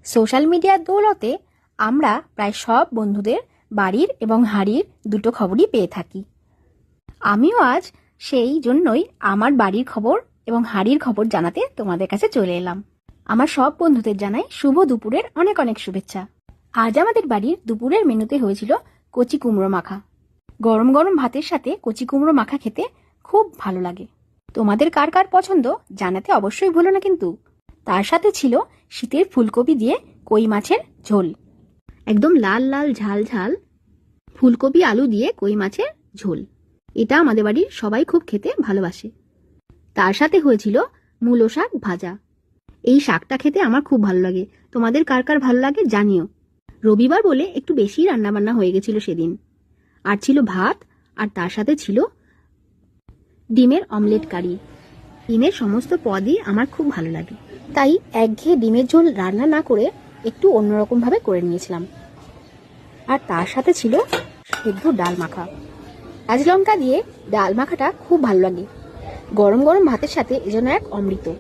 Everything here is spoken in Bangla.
সোশ্যাল মিডিয়ার দৌলতে আমরা প্রায় সব বন্ধুদের বাড়ির এবং হাঁড়ির দুটো খবরই পেয়ে থাকি। আমিও আজ সেই জন্যই আমার বাড়ির খবর এবং হাঁড়ির খবর জানাতে তোমাদের কাছে চলে এলাম। আমার সব বন্ধুদের জানাই শুভ দুপুরের অনেক অনেক শুভেচ্ছা। আজ আমাদের বাড়ির দুপুরের মেনুতে হয়েছিল কচি কুমড়ো মাখা। গরম গরম ভাতের সাথে কচি কুমড়ো মাখা খেতে খুব ভালো লাগে। তোমাদের কার কার পছন্দ জানাতে অবশ্যই ভুলো না কিন্তু। তার সাথে ছিল শীতের ফুলকপি দিয়ে কই মাছের ঝোল, একদম লাল লাল ঝাল ঝাল ফুলকপি আলু দিয়ে কই মাছের ঝোল। এটা আমাদের বাড়ির সবাই খুব খেতে ভালোবাসে। তার সাথে হয়েছিল মূলো শাক ভাজা। এই শাকটা খেতে আমার খুব ভালো লাগে। তোমাদের কার কার ভালো লাগে জানিও। রবিবার বলে একটু বেশি রান্নাবান্না হয়ে গেছিল সেদিন। আর ছিল ভাত, আর তার সাথে ছিল ডিমের অমলেট কারি। ডিমের সমস্ত পদই আমার খুব ভালো লাগে, তাই একঘেয়ে ডিমের ঝোল রান্না না করে একটু অন্যরকমভাবে করে নিয়েছিলাম। আর তার সাথে ছিল সেদ্ধ ডাল মাখা। কাঁচা লঙ্কা দিয়ে ডাল মাখাটা খুব ভালো লাগে। গরম গরম ভাতের সাথে এজন্য এক অমৃত।